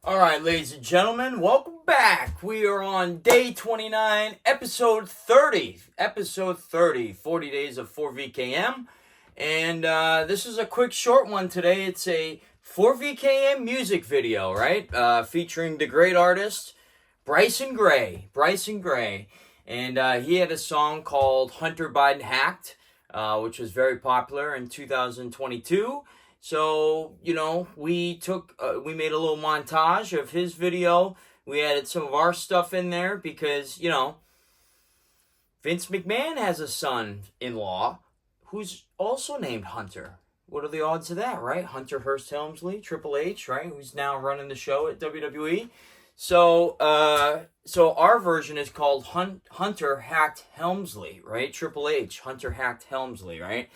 All right, ladies and gentlemen, welcome back. We are on day 29, episode 30. 40 days of 4VKM. And this is a quick, short one today. It's a 4VKM music video, right? Featuring the great artist, Bryson Gray. And he had a song called Hunter Biden Hacked, which was very popular in 2022. So, we made a little montage of his video. We added some of our stuff in there because, Vince McMahon has a son-in-law who's also named Hunter. What are the odds of that, right? Hunter Hearst Helmsley, Triple H, right? Who's now running the show at WWE. So our version is called Hunter Hacked Helmsley, right? Triple H, Hunter Hacked Helmsley, right?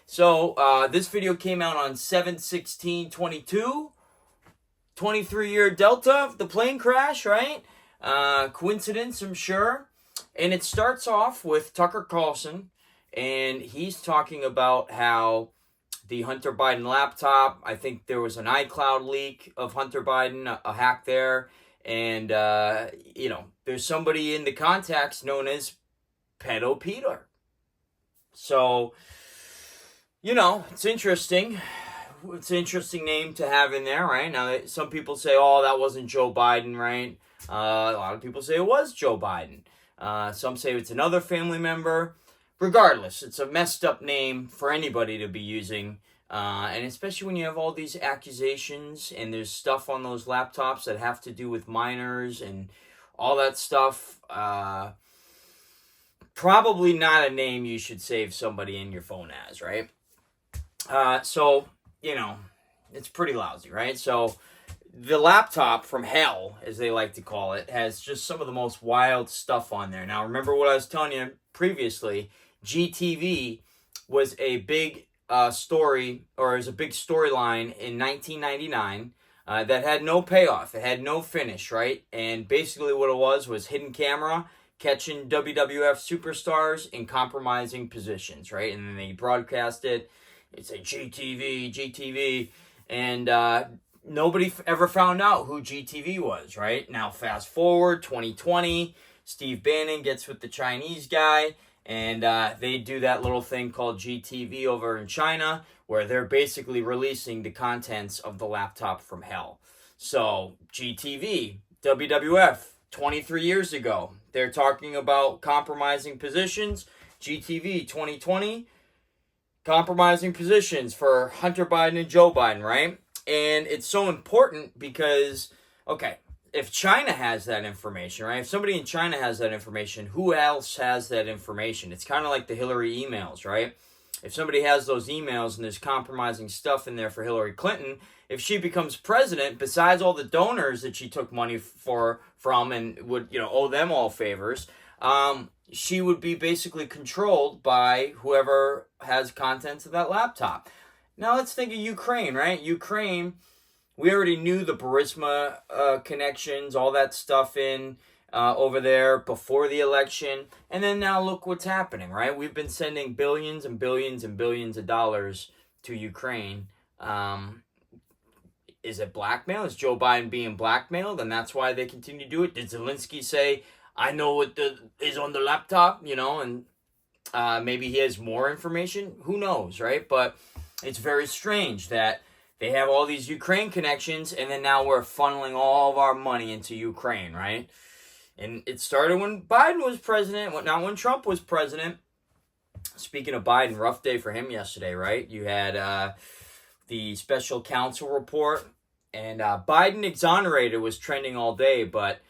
So, this video came out on 7/16/22, 23-year Delta of the plane crash, right? Coincidence, I'm sure. And it starts off with Tucker Carlson, and he's talking about how the Hunter Biden laptop, I think there was an iCloud leak of Hunter Biden, a hack there, and, there's somebody in the contacts known as Pedo Peter. So, it's interesting. It's an interesting name to have in there, right? Now, some people say, that wasn't Joe Biden, right? A lot of people say it was Joe Biden. Some say it's another family member. Regardless, it's a messed up name for anybody to be using. And especially when you have all these accusations and there's stuff on those laptops that have to do with minors and all that stuff. Probably not a name you should save somebody in your phone as, right? So, it's pretty lousy, right? So, the laptop from hell, as they like to call it, has just some of the most wild stuff on there. Now, remember what I was telling you previously, GTV was a big story, or is a big storyline in 1999 that had no payoff. It had no finish, right? And basically what it was hidden camera catching WWF superstars in compromising positions, right? And then they broadcast it. It's a GTV, and nobody ever found out who GTV was, right? Now, fast forward, 2020, Steve Bannon gets with the Chinese guy, and they do that little thing called GTV over in China, where they're basically releasing the contents of the laptop from hell. So, GTV, WWF, 23 years ago, they're talking about compromising positions. GTV, 2020, compromising positions for Hunter Biden and Joe Biden, right? And it's so important because, if China has that information, right? If somebody in China has that information, who else has that information? It's kind of like the Hillary emails, right? If somebody has those emails and there's compromising stuff in there for Hillary Clinton, if she becomes president, besides all the donors that she took money from and would, owe them all favors, she would be basically controlled by whoever has contents of that laptop. Now let's think of Ukraine, right? Ukraine, we already knew the Burisma connections, all that stuff over there before the election. And then now look what's happening, right? We've been sending billions and billions and billions of dollars to Ukraine. Is it blackmail? Is Joe Biden being blackmailed? And that's why they continue to do it? Did Zelensky say, I know what is on the laptop, and maybe he has more information? Who knows, right? But it's very strange that they have all these Ukraine connections, and then now we're funneling all of our money into Ukraine, right? And it started when Biden was president, not when Trump was president. Speaking of Biden, rough day for him yesterday, right? You had the special counsel report, and Biden exonerated was trending all day, but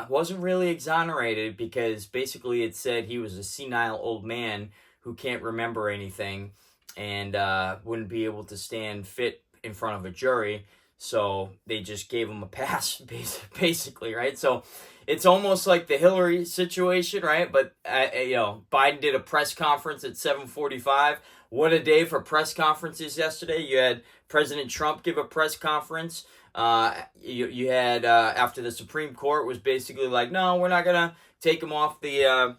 wasn't really exonerated because basically it said he was a senile old man who can't remember anything and wouldn't be able to stand fit in front of a jury. So they just gave him a pass, basically, right? So it's almost like the Hillary situation, right? But, Biden did a press conference at 7:45. What a day for press conferences yesterday. You had President Trump give a press conference. You had, after the Supreme Court was basically like, no, we're not going to take him off the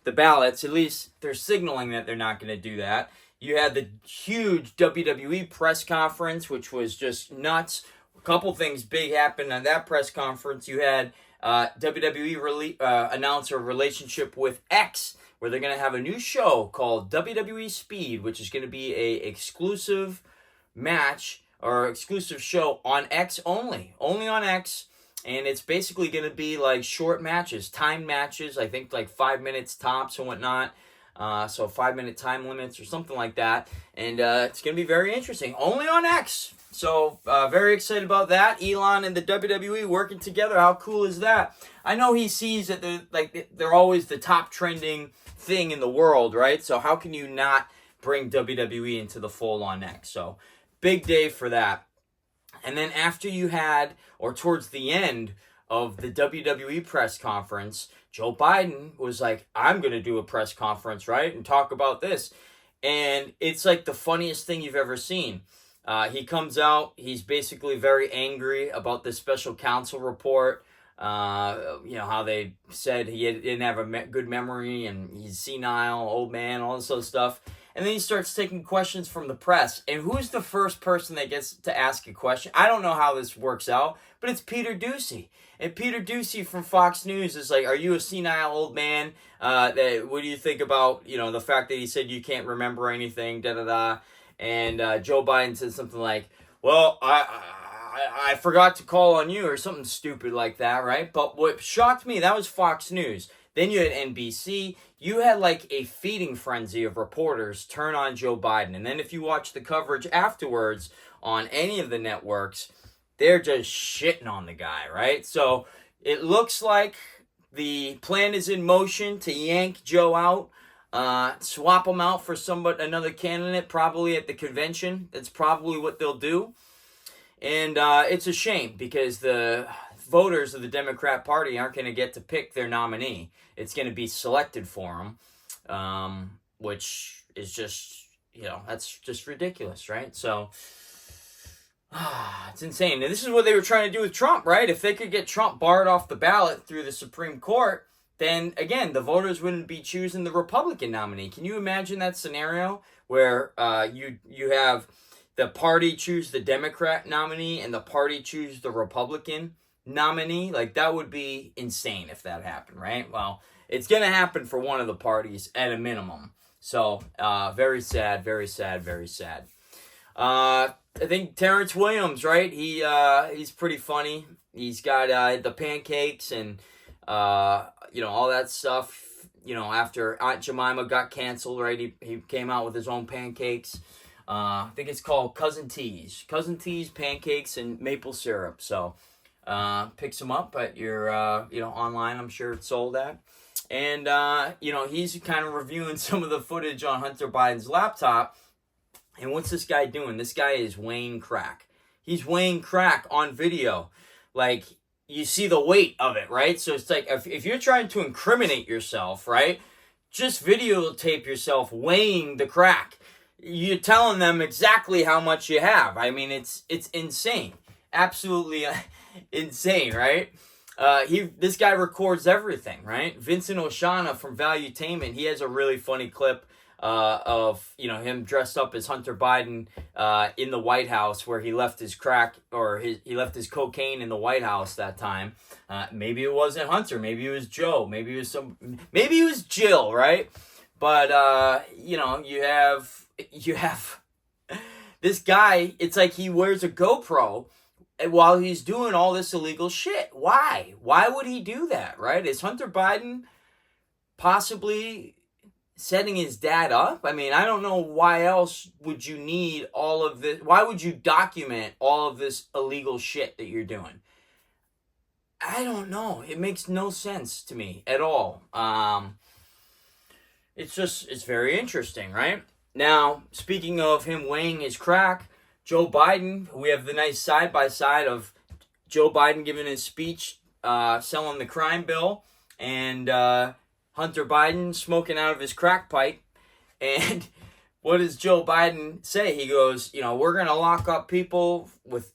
ballots. At least they're signaling that they're not going to do that. You had the huge WWE press conference, which was just nuts. a couple things big happened at that press conference. You had WWE announce a relationship with X, where they're going to have a new show called WWE Speed, which is going to be a exclusive match or exclusive show on X only on X. And it's basically going to be like short matches, timed matches, I think like 5 minutes tops and whatnot. So 5-minute time limits or something like that. And it's going to be very interesting. Only on X. So very excited about that. Elon and the WWE working together. How cool is that? I know he sees that they're always the top trending thing in the world, right? So how can you not bring WWE into the fold on X? So big day for that. And then after you had, or towards the end of the WWE press conference, Joe Biden was like, I'm going to do a press conference, right? And talk about this. And it's like the funniest thing you've ever seen. He comes out, he's basically very angry about the special counsel report. How they said he didn't have a good memory and he's senile, old man, all this other stuff. And then he starts taking questions from the press. And who's the first person that gets to ask a question? I don't know how this works out, but it's Peter Doocy. And Peter Doocy from Fox News is like, are you a senile old man? What do you think about, the fact that he said you can't remember anything, da-da-da. And Joe Biden said something like, well, I forgot to call on you or something stupid like that, right? But what shocked me, that was Fox News. Then you had NBC. You had like a feeding frenzy of reporters turn on Joe Biden. And then if you watch the coverage afterwards on any of the networks, they're just shitting on the guy, right? So it looks like the plan is in motion to yank Joe out, swap him out for another candidate, probably at the convention. That's probably what they'll do. And it's a shame because the voters of the Democrat Party aren't going to get to pick their nominee. It's going to be selected for them, which is just, that's just ridiculous, right? So it's insane. And this is what they were trying to do with Trump, right? If they could get Trump barred off the ballot through the Supreme Court, then, again, the voters wouldn't be choosing the Republican nominee. Can you imagine that scenario where you have the party choose the Democrat nominee and the party choose the Republican nominee? Like, that would be insane if that happened, right? Well, it's going to happen for one of the parties at a minimum. So, very sad, very sad, very sad. I think Terrence Williams, right? He's pretty funny. He's got the pancakes and, all that stuff. After Aunt Jemima got canceled, right? He came out with his own pancakes. I think it's called Cousin T's. Cousin T's, pancakes, and maple syrup. So, pick some up at your, online. I'm sure it's sold at. And, he's kind of reviewing some of the footage on Hunter Biden's laptop. And what's this guy doing? This guy is weighing crack. He's weighing crack on video. Like, you see the weight of it, right? So it's like, if you're trying to incriminate yourself, right, just videotape yourself weighing the crack. You're telling them exactly how much you have. I mean, it's insane. Absolutely insane, right? This guy records everything, right? Vincent Oshana from Valuetainment, he has a really funny clip of him dressed up as Hunter Biden in the White House, where he left his crack, or he left his cocaine in the White House that time. Maybe it wasn't Hunter, maybe it was Joe, maybe it was Jill, right? But you have this guy. It's like he wears a GoPro while he's doing all this illegal shit. Why would he do that, right? Is Hunter Biden possibly setting his dad up? I mean, I don't know why else would you need all of this. Why would you document all of this illegal shit that you're doing? I don't know. It makes no sense to me at all. It's very interesting, right? Now, speaking of him weighing his crack, Joe Biden, we have the nice side-by-side of Joe Biden giving his speech, selling the crime bill, and Hunter Biden smoking out of his crack pipe. And what does Joe Biden say? He goes, we're going to lock up people with,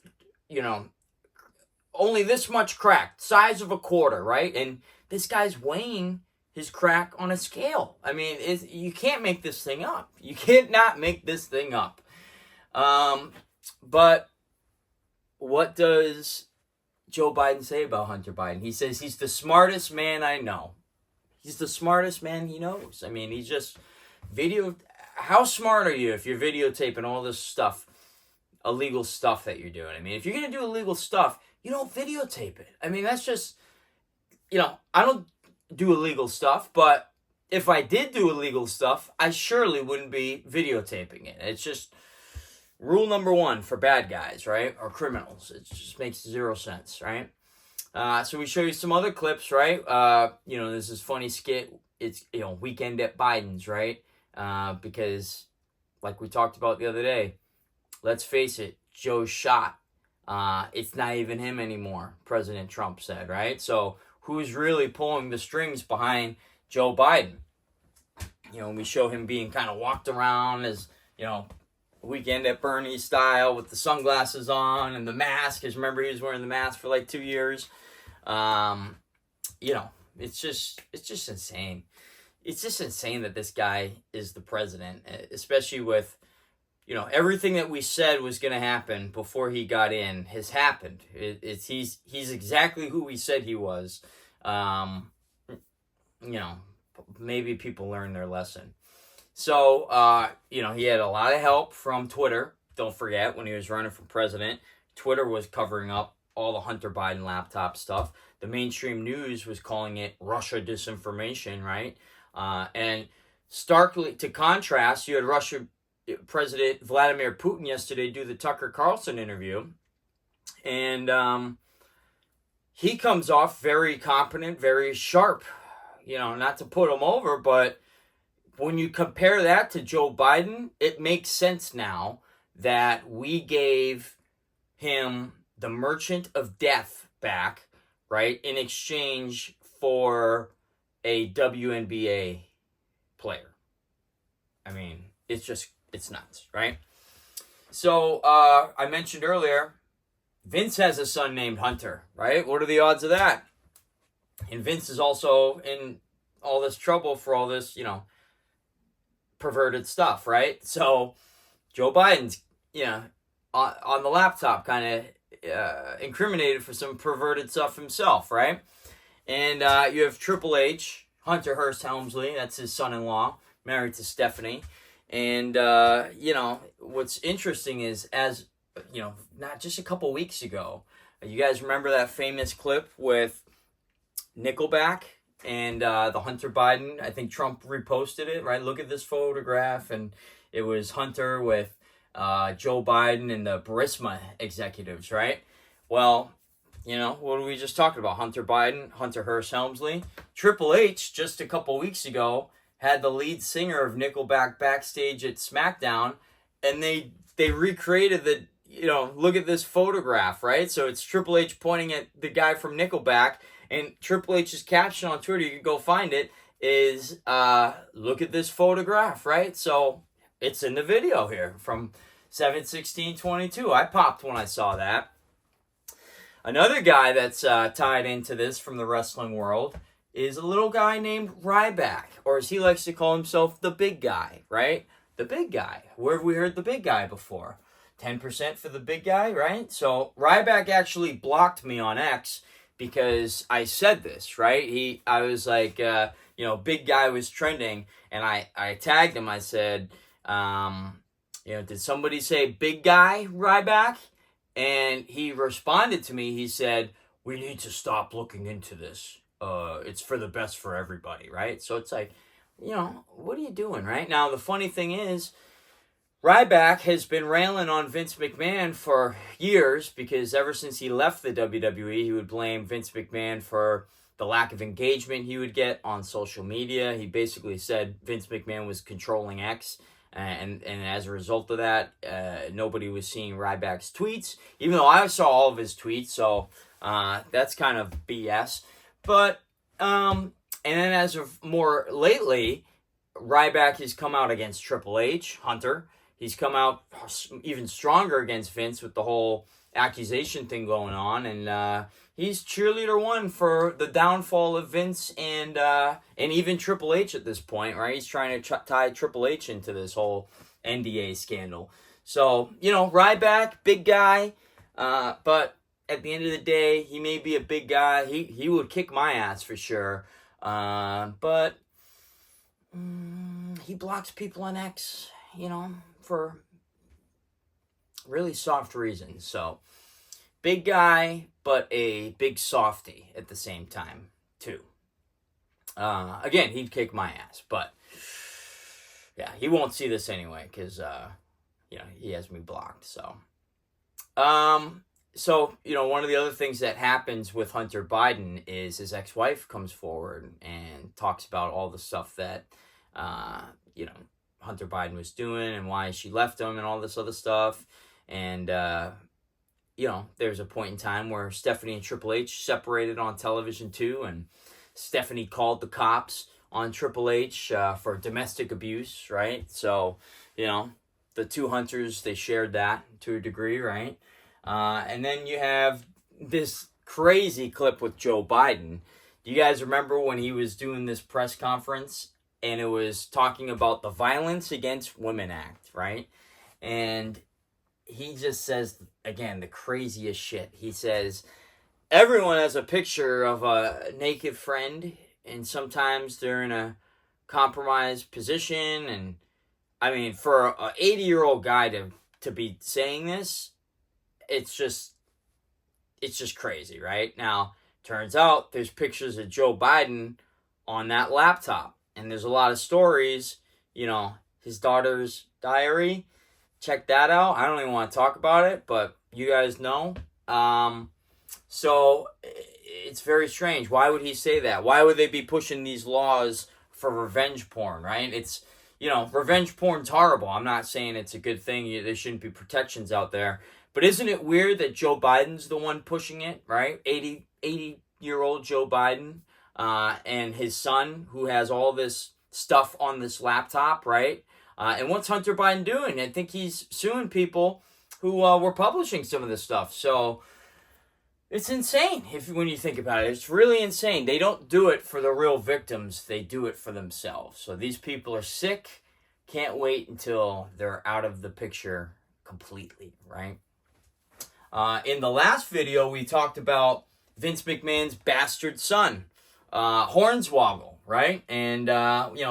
only this much crack, size of a quarter, right? And this guy's weighing his crack on a scale. I mean, you can't make this thing up. You cannot make this thing up. But what does Joe Biden say about Hunter Biden? He says he's the smartest man I know. He's the smartest man he knows. I mean, he's just how smart are you if you're videotaping all this stuff, illegal stuff that you're doing? I mean, if you're going to do illegal stuff, you don't videotape it. I mean, that's just, I don't do illegal stuff, but if I did do illegal stuff, I surely wouldn't be videotaping it. It's just rule number one for bad guys, right? Or criminals. It just makes zero sense, right? So we show you some other clips, right? There's this funny skit. It's, Weekend at Biden's, right? Because, like we talked about the other day, let's face it, Joe's shot. It's not even him anymore, President Trump said, right? So who's really pulling the strings behind Joe Biden? We show him being kind of walked around as, Weekend at Bernie style with the sunglasses on and the mask. Because remember, he was wearing the mask for like 2 years. It's just insane. It's just insane that this guy is the president, especially with, everything that we said was going to happen before he got in has happened. He's exactly who we said he was. Maybe people learned their lesson. So, he had a lot of help from Twitter. Don't forget, when he was running for president, Twitter was covering up all the Hunter Biden laptop stuff. The mainstream news was calling it Russia disinformation, right? And starkly, to contrast, you had Russia President Vladimir Putin yesterday do the Tucker Carlson interview. And he comes off very competent, very sharp. Not to put him over, but when you compare that to Joe Biden, it makes sense now that we gave him the Merchant of Death back, right, in exchange for a WNBA player. I mean, it's nuts, right? So, I mentioned earlier, Vince has a son named Hunter, right? What are the odds of that? And Vince is also in all this trouble for all this, perverted stuff, right? So Joe Biden's, on the laptop kind of incriminated for some perverted stuff himself, right? And you have Triple H, Hunter Hearst Helmsley, that's his son-in-law, married to Stephanie. And, what's interesting is, as, not just a couple weeks ago, you guys remember that famous clip with Nickelback and the Hunter Biden? I think Trump reposted it, right? Look at this photograph, and it was Hunter with Joe Biden and the Burisma executives, right? Well, what were we just talking about? Hunter Biden, Hunter Hearst Helmsley. Triple H, just a couple weeks ago, had the lead singer of Nickelback backstage at SmackDown, and they recreated the, look at this photograph, right? So it's Triple H pointing at the guy from Nickelback, and Triple H's caption on Twitter, you can go find it, is, look at this photograph, right? So it's in the video here from 7/16/22. I popped when I saw that. Another guy that's tied into this from the wrestling world is a little guy named Ryback, or as he likes to call himself, the big guy, right? The big guy. Where have we heard the big guy before? 10% for the big guy, right? So Ryback actually blocked me on X because I said this, right? I was like, big guy was trending, and I tagged him. I said, did somebody say big guy, Ryback? And he responded to me. He said, we need to stop looking into this. It's for the best for everybody, right? So it's like, what are you doing, right? Now, the funny thing is, Ryback has been railing on Vince McMahon for years because ever since he left the WWE, he would blame Vince McMahon for the lack of engagement he would get on social media. He basically said Vince McMahon was controlling X, and as a result of that, nobody was seeing Ryback's tweets, even though I saw all of his tweets, so that's kind of BS. But, and then as of more lately, Ryback has come out against Triple H, Hunter. He's come out even stronger against Vince with the whole accusation thing going on, and he's cheerleader one for the downfall of Vince and even Triple H at this point, right? He's trying to tie Triple H into this whole NDA scandal. So, Ryback, big guy, But at the end of the day, he may be a big guy. He would kick my ass for sure. But he blocks people on X, for really soft reasons. So, big guy, but a big softy at the same time, too. Again, he'd kick my ass, but yeah, he won't see this anyway because, he has me blocked. So, one of the other things that happens with Hunter Biden is his ex-wife comes forward and talks about all the stuff that, Hunter Biden was doing and why she left him and all this other stuff. And, there's a point in time where Stephanie and Triple H separated on television too, and Stephanie called the cops on Triple H for domestic abuse, right? So, the two Hunters, they shared that to a degree, right? And then you have this crazy clip with Joe Biden. Do you guys remember when he was doing this press conference and it was talking about the Violence Against Women Act, right? And he just says, again, the craziest shit. He says, everyone has a picture of a naked friend, and sometimes they're in a compromised position. And I mean, for an 80-year-old guy to be saying this, it's just crazy, right? Now, turns out there's pictures of Joe Biden on that laptop, and there's a lot of stories, his daughter's diary. Check that out. I don't even want to talk about it, but you guys know. So it's very strange. Why would he say that? Why would they be pushing these laws for revenge porn, right? It's, revenge porn's horrible. I'm not saying it's a good thing. There shouldn't be protections out there. But isn't it weird that Joe Biden's the one pushing it, right? 80-year-old Joe Biden and his son, who has all this stuff on this laptop, right? And what's Hunter Biden doing? I think he's suing people who were publishing some of this stuff. So it's insane when you think about it. It's really insane. They don't do it for the real victims. They do it for themselves. So these people are sick. Can't wait until they're out of the picture completely, right? In the last video, we talked about Vince McMahon's bastard son, Hornswoggle, right? And,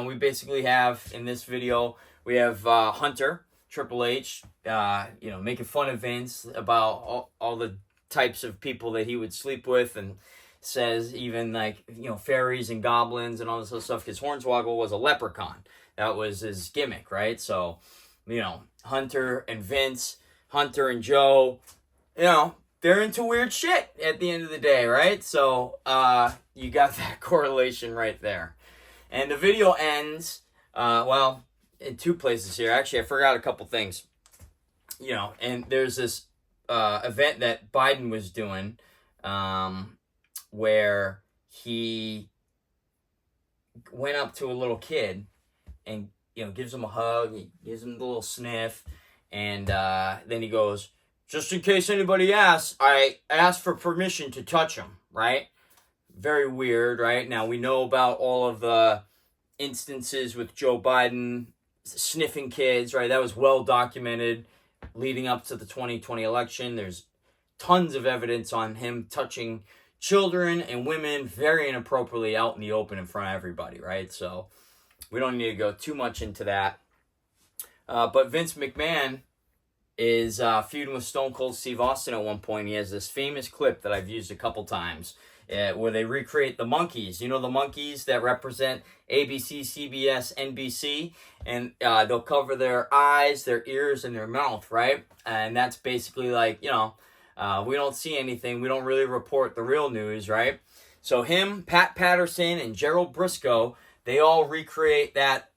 we basically have, in this video, we have Hunter, Triple H, making fun of Vince about all the types of people that he would sleep with, and says even fairies and goblins and all this other stuff, because Hornswoggle was a leprechaun. That was his gimmick, right? So, Hunter and Vince, Hunter and Joe, they're into weird shit at the end of the day, right? So, you got that correlation right there. And the video ends, in two places here. Actually, I forgot a couple things. And there's this event that Biden was doing where he went up to a little kid and, gives him a hug, he gives him the little sniff, and then he goes, just in case anybody asks, I asked for permission to touch him, right? Very weird, right? Now, we know about all of the instances with Joe Biden sniffing kids, right? That was well documented leading up to the 2020 election. There's tons of evidence on him touching children and women very inappropriately out in the open in front of everybody, right? So we don't need to go too much into that. But Vince McMahon is feuding with Stone Cold Steve Austin at one point. He has this famous clip that I've used a couple times where they recreate the monkeys. The monkeys that represent ABC, CBS, NBC, and they'll cover their eyes, their ears, and their mouth, right? And that's basically like, we don't see anything. We don't really report the real news, right? So him, Pat Patterson, and Gerald Briscoe, they all recreate that,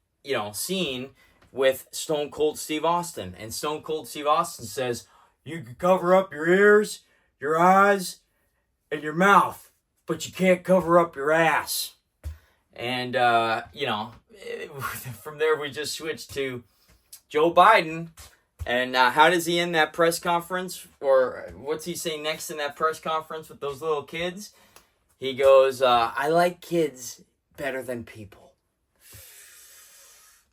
scene with Stone Cold Steve Austin. And Stone Cold Steve Austin says, you can cover up your ears, your eyes, and your mouth, but you can't cover up your ass. And, from there we just switched to Joe Biden. And how does he end that press conference? Or what's he say next in that press conference with those little kids? He goes, I like kids better than people.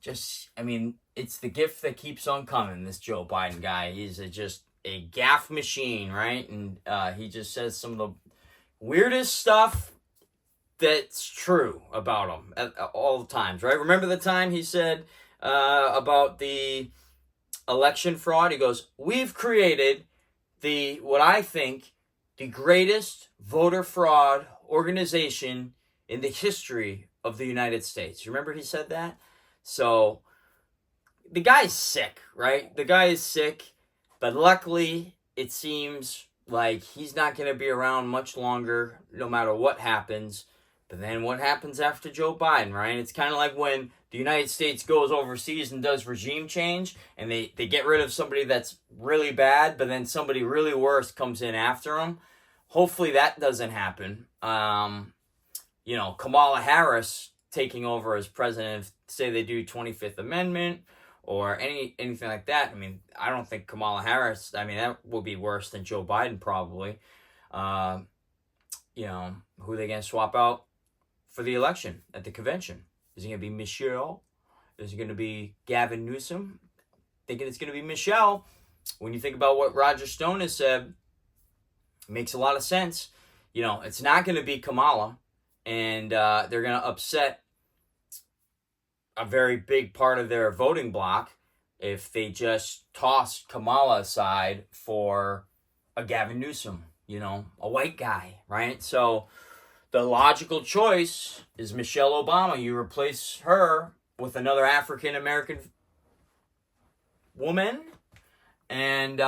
It's the gift that keeps on coming, this Joe Biden guy. He's just a gaffe machine, right? And he just says some of the weirdest stuff that's true about him at all the times, right? Remember the time he said about the election fraud? He goes, "We've created what I think, the greatest voter fraud organization in the history of the United States." Remember he said that? So the guy's sick, right? The guy is sick, but luckily it seems like he's not going to be around much longer, no matter what happens. But then what happens after Joe Biden, right? It's kind of like when the United States goes overseas and does regime change, and they get rid of somebody that's really bad, but then somebody really worse comes in after them. Hopefully that doesn't happen. Kamala Harris taking over as president, say they do 25th Amendment or anything like that. I mean, I don't think Kamala Harris, that would be worse than Joe Biden probably. Who are they going to swap out for the election at the convention? Is it going to be Michelle? Is it going to be Gavin Newsom? Thinking it's going to be Michelle. When you think about what Roger Stone has said, it makes a lot of sense. It's not going to be Kamala, and they're going to upset a very big part of their voting bloc if they just toss Kamala aside for a Gavin Newsom, a white guy, right? So the logical choice is Michelle Obama. You replace her with another African-American woman, and,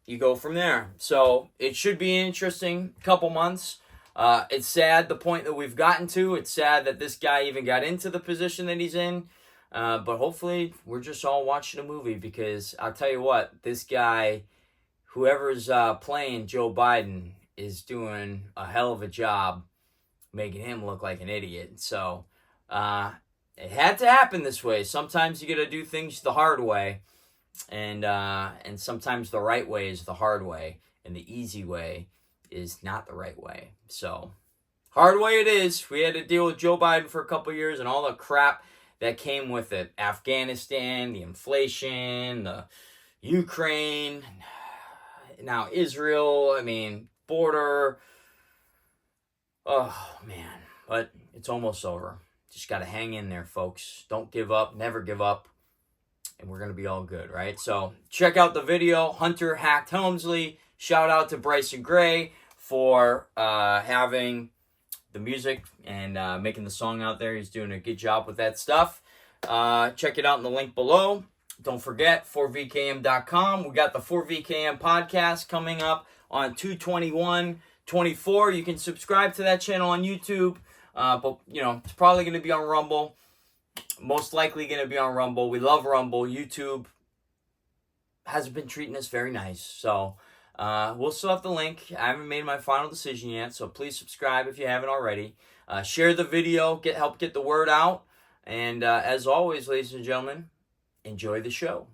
you go from there. So it should be an interesting couple months. It's sad the point that we've gotten to. It's sad that this guy even got into the position that he's in. But hopefully we're just all watching a movie, because I'll tell you what, this guy, whoever's playing Joe Biden, is doing a hell of a job making him look like an idiot. So it had to happen this way. Sometimes you got to do things the hard way, and sometimes the right way is the hard way, and the easy way is not the right way. So hard way it is. We had to deal with Joe Biden for a couple years and all the crap that came with it. Afghanistan, the inflation, the Ukraine, now Israel, border. Oh, man. But it's almost over. Just got to hang in there, folks. Don't give up. Never give up. And we're going to be all good, right? So check out the video. Hunter hacked Helmsley. Shout out to Bryson Gray for having the music and making the song out there. He's doing a good job with that stuff. Check it out in the link below. Don't forget, 4vkm.com. We got the 4vkm podcast coming up on 2/21/24. You can subscribe to that channel on YouTube. But it's probably going to be on Rumble. Most likely going to be on Rumble. We love Rumble. YouTube hasn't been treating us very nice. So we'll still have the link. I haven't made my final decision yet, so please subscribe if you haven't already. Share the video. Help get the word out. And as always, ladies and gentlemen, enjoy the show.